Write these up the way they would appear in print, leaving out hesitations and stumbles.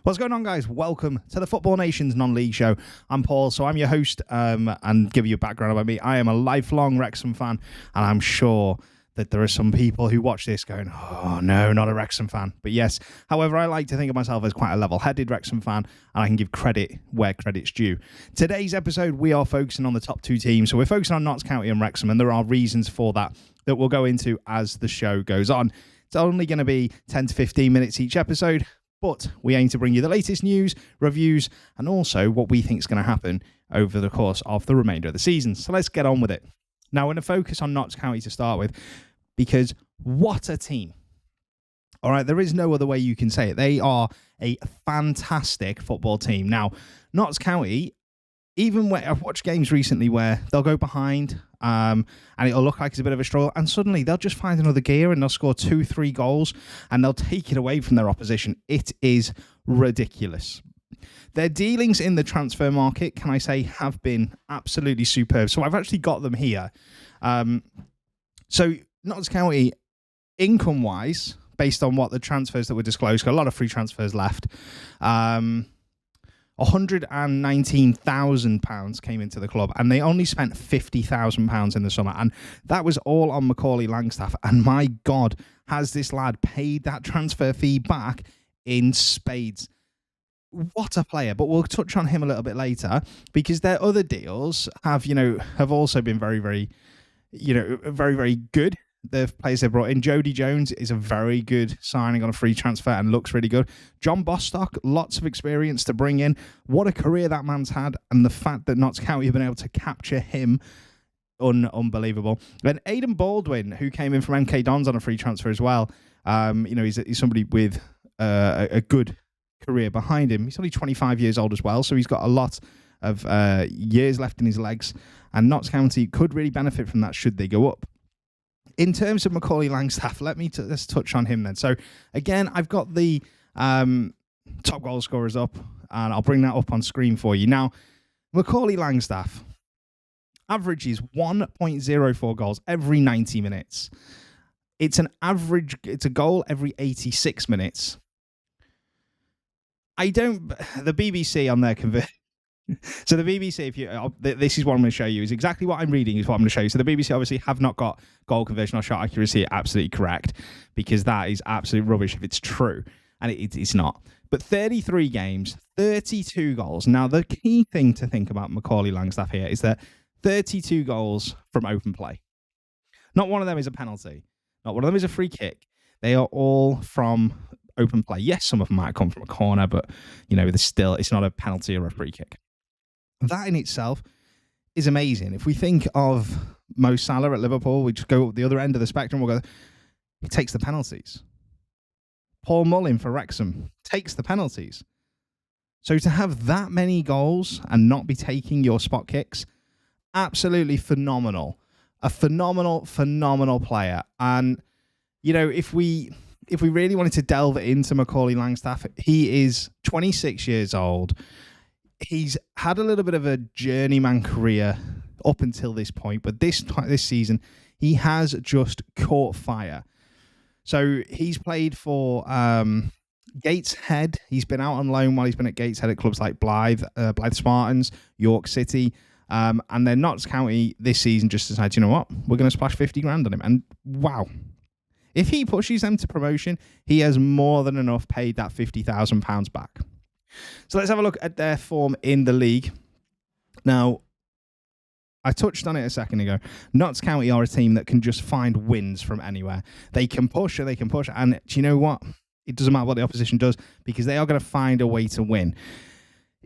What's going on, guys? Welcome to the Football Nation's non-league show. I'm Paul, so I'm your host, and give you a background about me. I am a lifelong Wrexham fan, and I'm sure that there are some people who watch this going, oh no, not a Wrexham fan. But yes, however, I like to think of myself as quite a level-headed Wrexham fan, and I can give credit where credit's due. Today's episode, we are focusing on the top two teams. So we're focusing on Notts County and Wrexham, and there are reasons for that we'll go into as the show goes on. It's only going to be 10 to 15 minutes each episode, but we aim to bring you the latest news, reviews, and also what we think is going to happen over the course of the remainder of the season. So let's get on with it. Now, I'm going to focus on Notts County to start with, because what a team. All right, there is no other way you can say it. They are a fantastic football team. Now, Notts County, even when I've watched games recently where they'll go behind and it'll look like it's a bit of a struggle, and suddenly they'll just find another gear and they'll score 2-3 goals and they'll take it away from their opposition. It is ridiculous. Their dealings in the transfer market, can I say, have been absolutely superb. So I've actually got them here. So Notts County, income-wise, based on what the transfers that were disclosed, got a lot of free transfers left. £119,000 came into the club, and they only spent £50,000 in the summer, and that was all on Macaulay Langstaff. And my God, has this lad paid that transfer fee back in spades? What a player! But we'll touch on him a little bit later, because their other deals have also been very, very good. The players they brought in, Jody Jones is a very good signing on a free transfer and looks really good. John Bostock, lots of experience to bring in. What a career that man's had, and the fact that Notts County have been able to capture him, unbelievable. Then Aidan Baldwin, who came in from MK Dons on a free transfer as well. He's somebody with a good career behind him. He's only 25 years old as well, so he's got a lot of years left in his legs, and Notts County could really benefit from that should they go up. In terms of Macaulay Langstaff, let's touch on him then. So, again, I've got the top goal scorers up, and I'll bring that up on screen for you. Now, Macaulay Langstaff averages 1.04 goals every 90 minutes. It's a goal every 86 minutes. The BBC on their So the BBC, this is what I'm going to show you, is exactly what I'm reading is what I'm going to show you. So the BBC obviously have not got goal conversion or shot accuracy absolutely correct, because that is absolute rubbish if it's true, and it's not. But 33 games, 32 goals. Now, the key thing to think about Macaulay Langstaff here is that 32 goals from open play. Not one of them is a penalty. Not one of them is a free kick. They are all from open play. Yes, some of them might come from a corner, but it's not a penalty or a free kick. That in itself is amazing. If we think of Mo Salah at Liverpool, we just go the other end of the spectrum, we'll go, he takes the penalties. Paul Mullin for Wrexham takes the penalties. So to have that many goals and not be taking your spot kicks, absolutely phenomenal. A phenomenal player. And, if we really wanted to delve into Macaulay Langstaff, he is 26 years old. He's had a little bit of a journeyman career up until this point, but this season, he has just caught fire. So he's played for Gateshead. He's been out on loan while he's been at Gateshead at clubs like Blythe Spartans, York City, and then Notts County this season just decided, you know what, we're going to splash 50 grand on him. And wow. If he pushes them to promotion, he has more than enough paid that £50,000 back. So let's have a look at their form in the league. Now, I touched on it a second ago. Notts County are a team that can just find wins from anywhere. They can push, and do you know what? It doesn't matter what the opposition does, because they are going to find a way to win.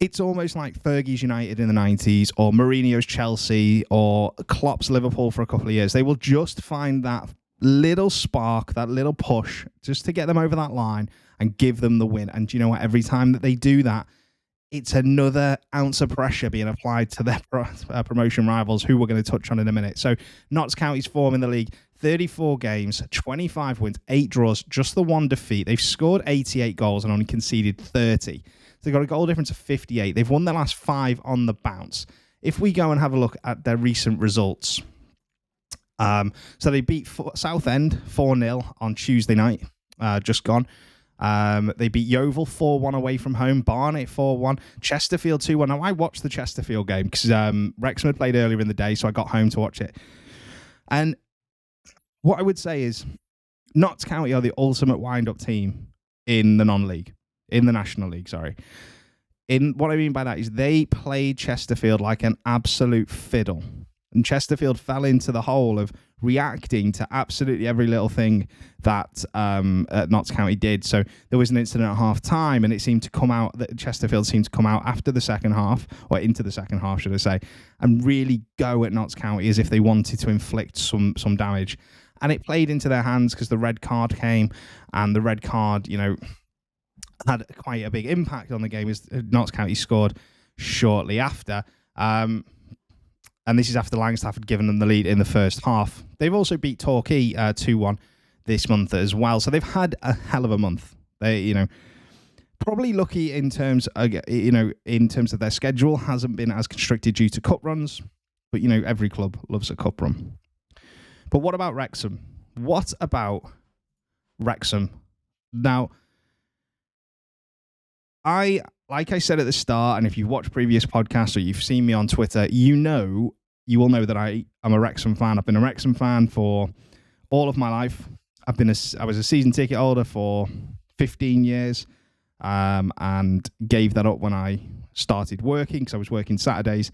It's almost like Fergie's United in the 90s, or Mourinho's Chelsea, or Klopp's Liverpool for a couple of years. They will just find that little spark, that little push, just to get them over that line and give them the win. And do you know what? Every time that they do that, it's another ounce of pressure being applied to their promotion rivals, who we're going to touch on in a minute. So Notts County's form in the league, 34 games, 25 wins, 8 draws, just the one defeat. They've scored 88 goals and only conceded 30. So they've got a goal difference of 58. They've won their last 5 on the bounce. If we go and have a look at their recent results, so they beat Southend 4-0 on Tuesday night, just gone. They beat Yeovil 4-1 away from home, Barnet 4-1, Chesterfield 2-1. Now, I watched the Chesterfield game because Wrexham had played earlier in the day, so I got home to watch it. And what I would say is Notts County are the ultimate wind-up team in the non-league, in the National League, sorry. What I mean by that is they played Chesterfield like an absolute fiddle. And Chesterfield fell into the hole of reacting to absolutely every little thing that Notts County did. So there was an incident at half-time, and it seemed to come out, that Chesterfield seemed to come out after the second half, or into the second half, should I say, and really go at Notts County as if they wanted to inflict some damage. And it played into their hands because the red card came, and the red card, had quite a big impact on the game as Notts County scored shortly after. And this is after Langstaff had given them the lead in the first half. They've also beat Torquay 2-1 this month as well. So they've had a hell of a month. They, probably lucky in terms of, in terms of their schedule hasn't been as constricted due to cup runs. But, every club loves a cup run. But what about Wrexham? What about Wrexham? Now, like I said at the start, and if you've watched previous podcasts or you've seen me on Twitter, you will know that I am a Wrexham fan. I've been a Wrexham fan for all of my life. I was a season ticket holder for 15 years, and gave that up when I started working because I was working Saturdays.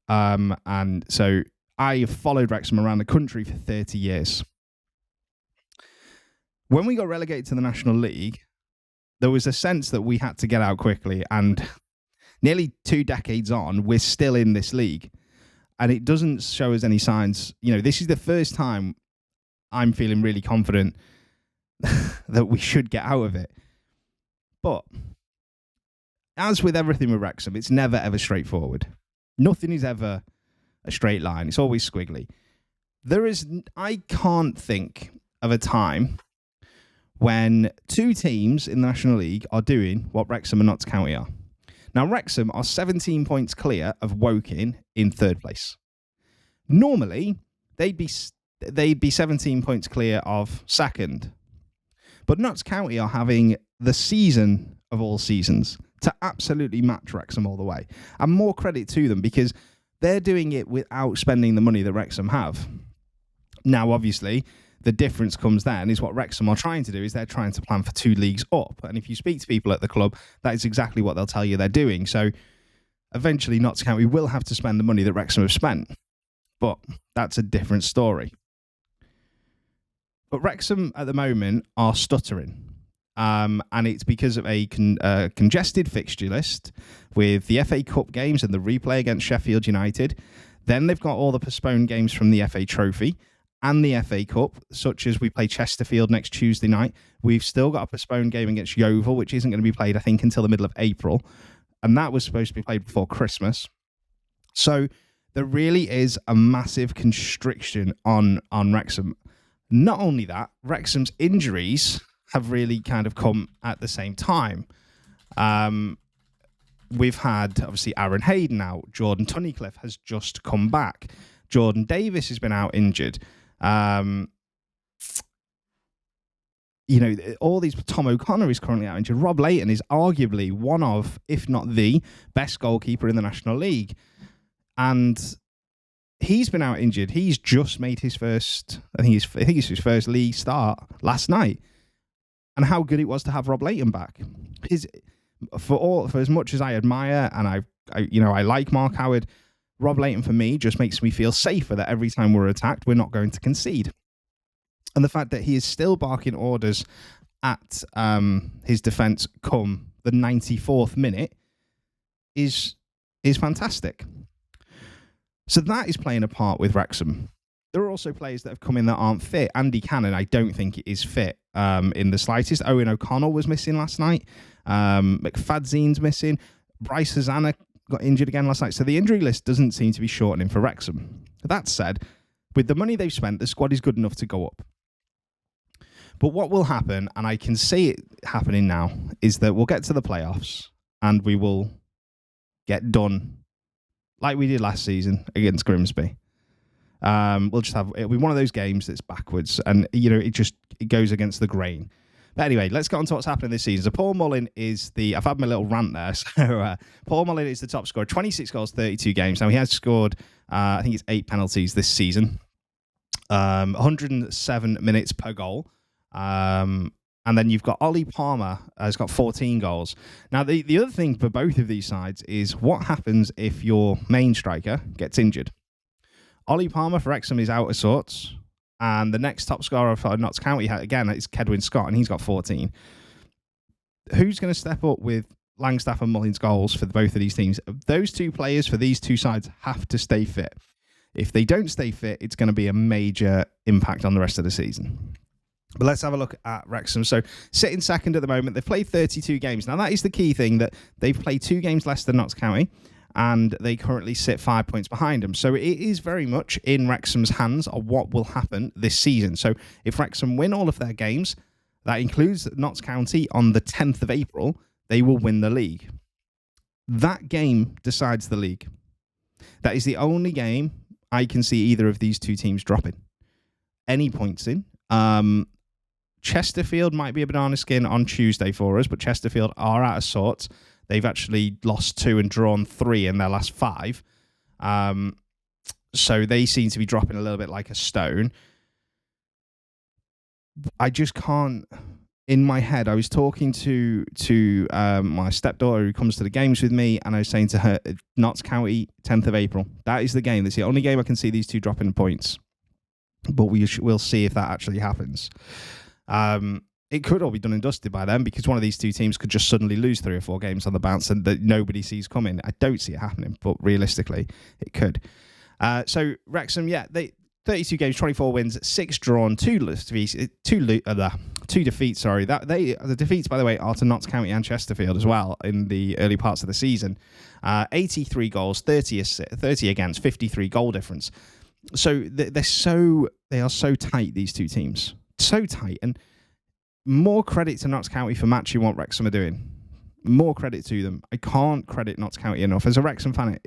And so I have followed Wrexham around the country for 30 years. When we got relegated to the National League, there was a sense that we had to get out quickly, and nearly 2 decades on, we're still in this league, and it doesn't show us any signs. This is the first time I'm feeling really confident that we should get out of it. But as with everything with Wrexham, it's never, ever straightforward. Nothing is ever a straight line. It's always squiggly. I can't think of a time when 2 teams in the National League are doing what Wrexham and Notts County are. Now, Wrexham are 17 points clear of Woking in 3rd place. Normally, they'd be 17 points clear of 2nd. But Notts County are having the season of all seasons to absolutely match Wrexham all the way. And more credit to them because they're doing it without spending the money that Wrexham have. Now, obviously, the difference comes then is what Wrexham are trying to do is they're trying to plan for 2 leagues up. And if you speak to people at the club, that is exactly what they'll tell you they're doing. So eventually Notts County will have to spend the money that Wrexham have spent. But that's a different story. But Wrexham at the moment are stuttering. And it's because of a congested fixture list with the FA Cup games and the replay against Sheffield United. Then they've got all the postponed games from the FA Trophy and the FA Cup, such as we play Chesterfield next Tuesday night. We've still got a postponed game against Yeovil, which isn't going to be played, I think, until the middle of April. And that was supposed to be played before Christmas. So there really is a massive constriction on Wrexham. Not only that, Wrexham's injuries have really kind of come at the same time. We've had, obviously, Aaron Hayden out. Jordan Tunnicliffe has just come back. Jordan Davis has been out injured. All these. Tom O'Connor is currently out injured. Rob Layton is arguably one of, if not the best goalkeeper in the National League, and he's been out injured. He's just made his first. I think it's his first league start last night, and how good it was to have Rob Layton back. For as much as I admire and I like Mark Howard, Rob Layton for me just makes me feel safer that every time we're attacked, we're not going to concede. And the fact that he is still barking orders at his defence come the 94th minute is fantastic. So that is playing a part with Wrexham. There are also players that have come in that aren't fit. Andy Cannon, I don't think is fit in the slightest. Owen O'Connell was missing last night. McFadzean's missing. Bryce Hosanna got injured again last night. So the injury list doesn't seem to be shortening for Wrexham. That said, with the money they've spent, the squad is good enough to go up. But what will happen, and I can see it happening now, is that we'll get to the playoffs and we will get done like we did last season against Grimsby. It'll be one of those games that's backwards and, it goes against the grain. But anyway, let's get on to what's happening this season. So Paul Mullin is I've had my little rant there. So Paul Mullin is the top scorer, 26 goals, 32 games. Now he has scored, I think it's 8 penalties this season, 107 minutes per goal. And then you've got Ollie Palmer has got 14 goals. Now, the other thing for both of these sides is what happens if your main striker gets injured. Ollie Palmer for Wrexham is out of sorts. And the next top scorer for Notts County, again, is Cedwyn Scott, and he's got 14. Who's going to step up with Langstaff and Mullin's goals for both of these teams? Those two players for these two sides have to stay fit. If they don't stay fit, it's going to be a major impact on the rest of the season. But let's have a look at Wrexham. So sitting second at the moment, they've played 32 games. Now that is the key thing, that they've played 2 games less than Notts County, and they currently sit 5 points behind them. So it is very much in Wrexham's hands of what will happen this season. So if Wrexham win all of their games, that includes Notts County on the 10th of April, they will win the league. That game decides the league. That is the only game I can see either of these two teams dropping any points in. Chesterfield might be a banana skin on Tuesday for us, but Chesterfield are out of sorts. They've actually lost 2 and drawn 3 in their last 5. So they seem to be dropping a little bit like a stone. I just can't... In my head, I was talking to my stepdaughter who comes to the games with me, and I was saying to her, Notts County, 10th of April. That is the game. That's the only game I can see these two dropping points. But we'll see if that actually happens. It could all be done and dusted by then, because one of these two teams could just suddenly lose 3 or 4 games on the bounce and that nobody sees coming. I don't see it happening, but realistically, it could. So Wrexham, 32 games, 24 wins, 6 drawn, 2 defeats. Sorry, the defeats, by the way, are to Notts County and Chesterfield as well in the early parts of the season. 83 goals, 30 against, 53 goal difference. So they are so tight, these two teams, so tight. And more credit to Notts County for matching what Wrexham are doing. More credit to them. I can't credit Notts County enough. As a Wrexham fan,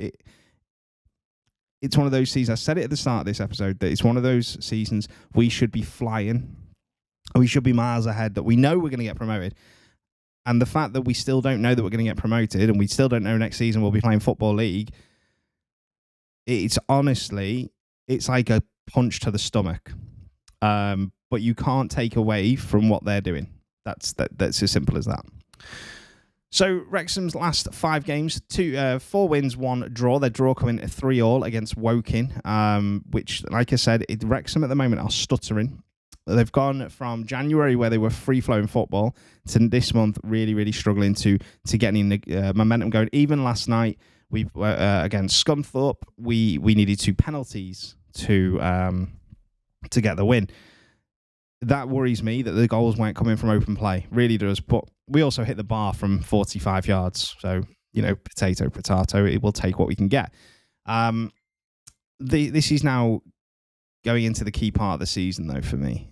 it's one of those seasons. I said it at the start of this episode that it's one of those seasons we should be flying. We should be miles ahead, that we know we're going to get promoted. And the fact that we still don't know that we're going to get promoted, and we still don't know next season we'll be playing Football League, it's honestly, it's like a punch to the stomach. But you can't take away from what they're doing. That's as simple as that. So Wrexham's last 5 games, 4 wins, 1 draw. Their draw coming at 3-3 against Woking, which, like I said, Wrexham at the moment are stuttering. They've gone from January, where they were free-flowing football, to this month really, really struggling to get any momentum going. Even last night, we against Scunthorpe, we needed 2 penalties to get the win. That worries me that the goals weren't coming from open play. Really does. But we also hit the bar from 45 yards. So, potato. It will take what we can get. This is now going into the key part of the season, though, for me.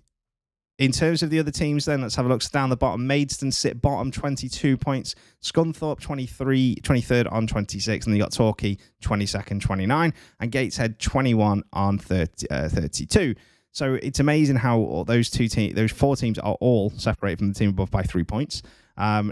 In terms of the other teams, then, let's have a look. So down the bottom, Maidstone sit bottom, 22 points. Scunthorpe, 23rd on 26. And then you got Torquay, 22nd, 29. And Gateshead, 21 on 32. So it's amazing how those 4 teams are all separated from the team above by 3 points.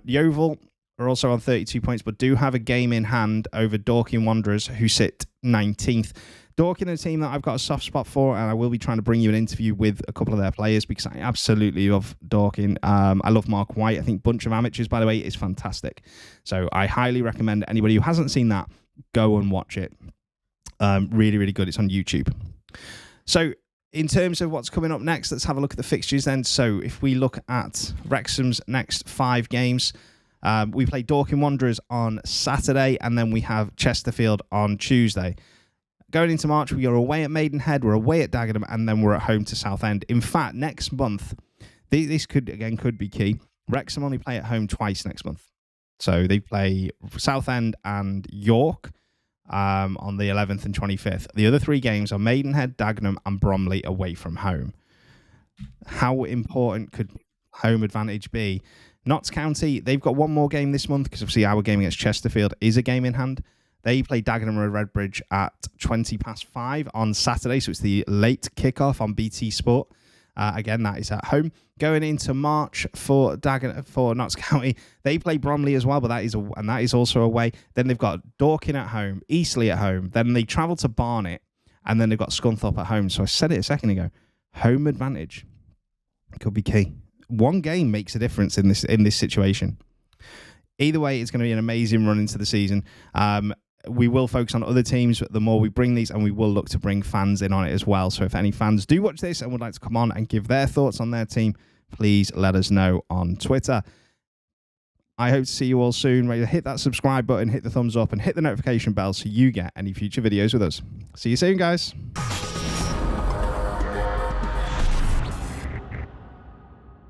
Yeovil are also on 32 points, but do have a game in hand over Dorking Wanderers, who sit 19th. Dorking are a team that I've got a soft spot for, and I will be trying to bring you an interview with a couple of their players, because I absolutely love Dorking. I love Mark White. I think Bunch of Amateurs, by the way, is fantastic. So I highly recommend anybody who hasn't seen that, go and watch it. Really, really good. It's on YouTube. So in terms of what's coming up next, let's have a look at the fixtures then. So if we look at Wrexham's next 5 games, we play Dorking Wanderers on Saturday, and then we have Chesterfield on Tuesday. Going into March, we are away at Maidenhead, we're away at Dagenham, and then we're at home to Southend. In fact, next month, this could be key. Wrexham only play at home twice next month. So they play Southend and York on the 11th and 25th. The other 3 games are Maidenhead, Dagenham, and Bromley away from home. How important could home advantage be? Notts County, they've got 1 more game this month, because obviously our game against Chesterfield is a game in hand. They play Dagenham and Redbridge at 5:20 on Saturday, so it's the late kickoff on BT Sport. Again, that is at home. Going into March for Notts County, they play Bromley as well, but that is also away. Then they've got Dorking at home, Eastleigh at home. Then they travel to Barnet, and then they've got Scunthorpe at home. So I said it a second ago. Home advantage could be key. One game makes a difference in this situation. Either way, it's going to be an amazing run into the season. We will focus on other teams the more we bring these, and we will look to bring fans in on it as well. So if any fans do watch this and would like to come on and give their thoughts on their team, please let us know on Twitter. I hope to see you all soon. Hit that subscribe button, hit the thumbs up, and hit the notification bell so you get any future videos with us. See you soon, guys.